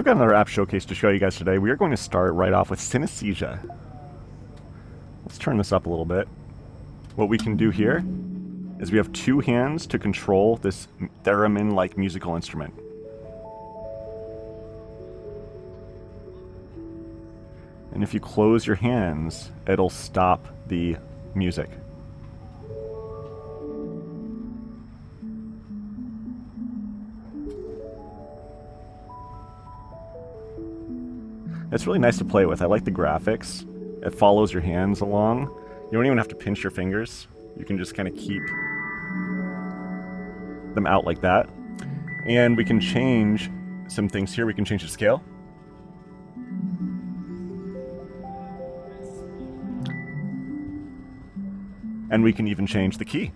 I've got another app showcase to show you guys today. We are going to start right off with Cesia. Let's turn this up a little bit. What we can do here is we have two hands to control this theremin-like musical instrument. And if you close your hands, it'll stop the music. It's really nice to play with. I like the graphics. It follows your hands along. You don't even have to pinch your fingers. You can just kind of keep them out like that. And we can change some things here. We can change the scale. And we can even change the key.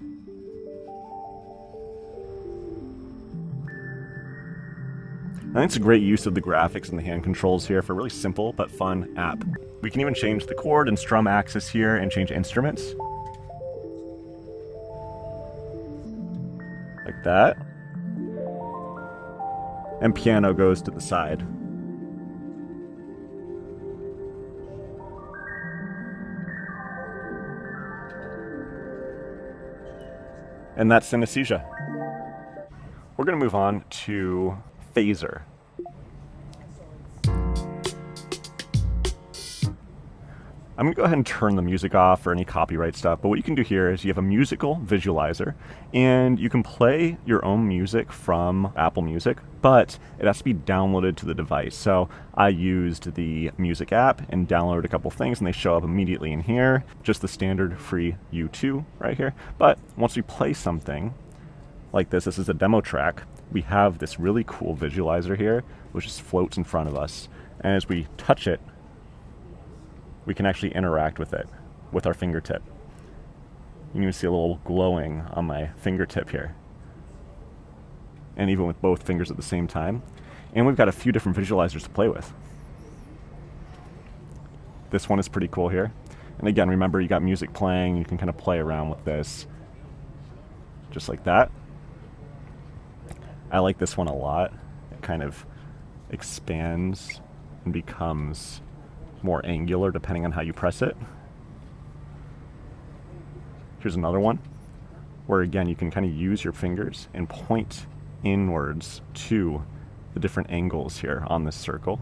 I think it's a great use of the graphics and the hand controls here for a really simple but fun app. We can even change the chord and strum axis here and change instruments. Like that. And piano goes to the side. And that's Cesia. We're going to move on to Phaser. I'm going to go ahead and turn the music off for any copyright stuff, but what you can do here is you have a musical visualizer, and you can play your own music from Apple Music, but it has to be downloaded to the device. So I used the music app and downloaded a couple things, and they show up immediately in here, just the standard free U2 right here. But once we play something like this is a demo track, we have this really cool visualizer here, which just floats in front of us. And as we touch it, we can actually interact with it with our fingertip. You can even see a little glowing on my fingertip here. And even with both fingers at the same time. And we've got a few different visualizers to play with. This one is pretty cool here. And again, remember, you got music playing, you can kind of play around with this. Just like that. I like this one a lot. It kind of expands and becomes more angular depending on how you press it. Here's another one where again you can kind of use your fingers and point inwards to the different angles here on this circle.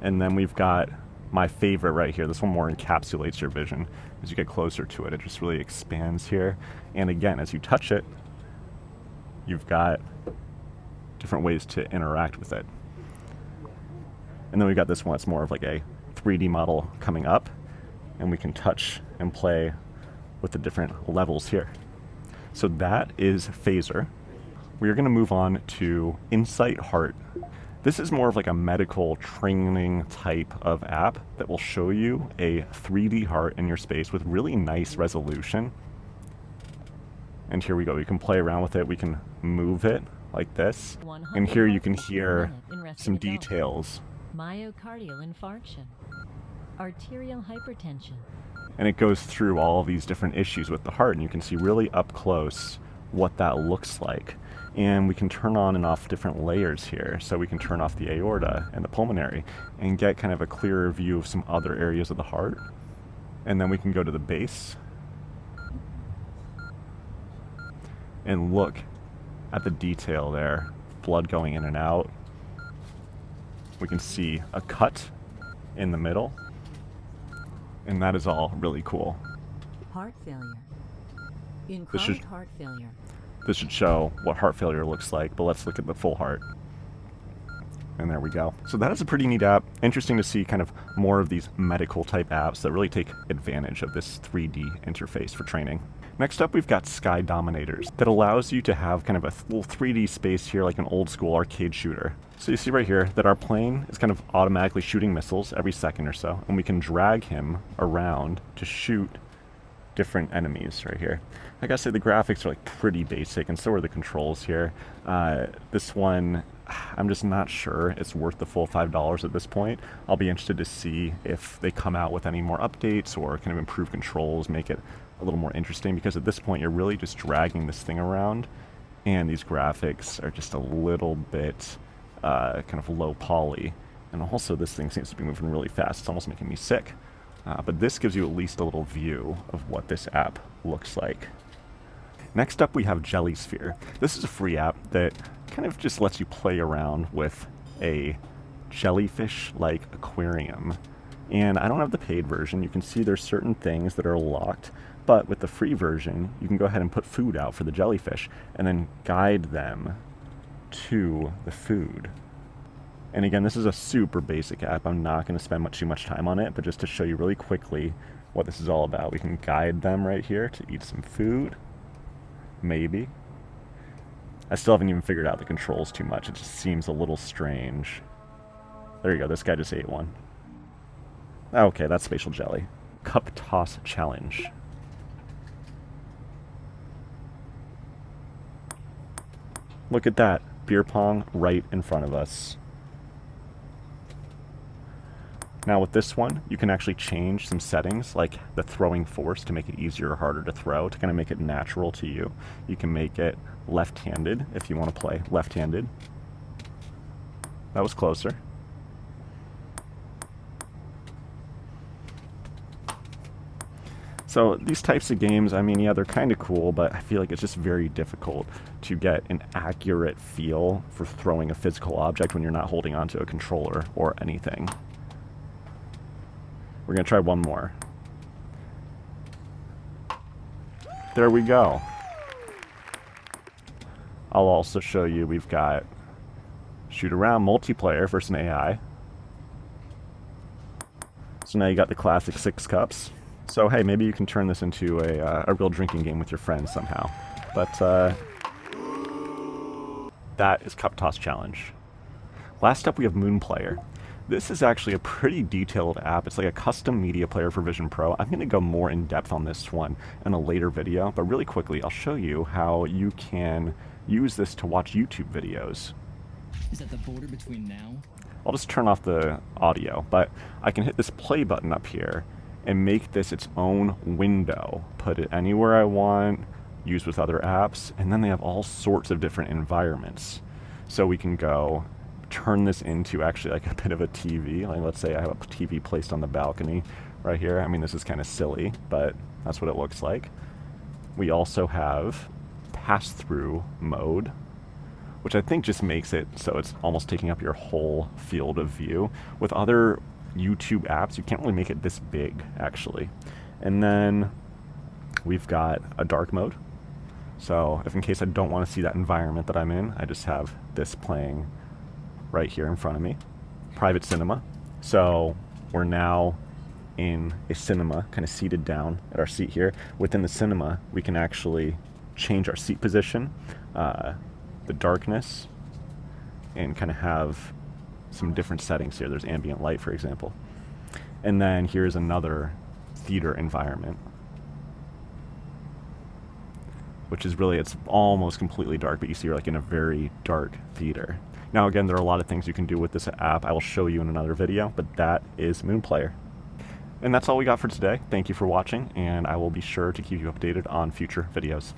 And then we've got my favorite right here. This one more encapsulates your vision. As you get closer to it, it just really expands here. And again, as you touch it, you've got different ways to interact with it. And then we've got this one that's more of like a 3D model coming up, and we can touch and play with the different levels here. So that is Phaser. We are going to move on to Insight Heart. This is more of like a medical training type of app that will show you a 3D heart in your space with really nice resolution. And here we go. We can play around with it. We can move it like this. And here you can hear some details. Myocardial infarction, arterial hypertension. And it goes through all of these different issues with the heart, and you can see really up close what that looks like. And we can turn on and off different layers here. So we can turn off the aorta and the pulmonary and get kind of a clearer view of some other areas of the heart. And then we can go to the base and look at the detail there. Blood going in and out. We can see a cut in the middle. And that is all really cool. Heart failure. In chronic heart failure. This should show what heart failure looks like, but let's look at the full heart. And there we go. So that is a pretty neat app. Interesting to see kind of more of these medical type apps that really take advantage of this 3D interface for training. Next up, we've got SkyDominators that allows you to have kind of a little 3D space here like an old school arcade shooter. So you see right here that our plane is kind of automatically shooting missiles every second or so, and we can drag him around to shoot different enemies right here. I gotta say the graphics are like pretty basic, and so are the controls here. This one, I'm just not sure it's worth the full $5 at this point. I'll be interested to see if they come out with any more updates or kind of improve controls, make it a little more interesting, because at this point you're really just dragging this thing around And these graphics are just a little bit kind of low poly. And also this thing seems to be moving really fast. It's almost making me sick. But this gives you at least a little view of what this app looks like. Next up we have Jellysphere. This is a free app that kind of just lets you play around with a jellyfish-like aquarium. And I don't have the paid version. You can see there's certain things that are locked, but with the free version, you can go ahead and put food out for the jellyfish and then guide them to the food. And again, this is a super basic app. I'm not going to spend too much time on it, but just to show you really quickly what this is all about. We can guide them right here to eat some food. Maybe. I still haven't even figured out the controls too much. It just seems a little strange. There you go. This guy just ate one. Okay, that's spatial jelly. Cup toss challenge. Look at that. Beer pong right in front of us. Now with this one, you can actually change some settings like the throwing force to make it easier or harder to throw, to kind of make it natural to you. You can make it left-handed if you want to play left-handed. That was closer. So these types of games, I mean, yeah, they're kind of cool, but I feel like it's just very difficult to get an accurate feel for throwing a physical object when you're not holding onto a controller or anything. We're going to try one more. There we go. I'll also show you we've got shoot around multiplayer versus an AI. So now you got the classic 6 cups. So hey, maybe you can turn this into a real drinking game with your friends somehow. But that is Cup Toss Challenge. Last up we have MoonPlay. This is actually a pretty detailed app. It's like a custom media player for Vision Pro. I'm going to go more in depth on this one in a later video, but really quickly I'll show you how you can use this to watch YouTube videos. Is that the border between now? I'll just turn off the audio, but I can hit this play button up here and make this its own window. Put it anywhere I want, use with other apps, and then they have all sorts of different environments. So we can go turn this into actually like a bit of a TV. Like let's say I have a TV placed on the balcony right here. I mean, this is kind of silly, but that's what it looks like. We also have pass-through mode, which I think just makes it so it's almost taking up your whole field of view. With other YouTube apps, you can't really make it this big, actually. And then we've got a dark mode. So if in case I don't want to see that environment that I'm in, I just have this playing right here in front of me. Private cinema. So we're now in a cinema, kind of seated down at our seat here. Within the cinema, we can actually change our seat position, the darkness, and kind of have some different settings here. There's ambient light, for example. And then here's another theater environment, which is really, it's almost completely dark, but you see you're like in a very dark theater. Now again, there are a lot of things you can do with this app. I will show you in another video, but that is MoonPlay. And that's all we got for today. Thank you for watching, and I will be sure to keep you updated on future videos.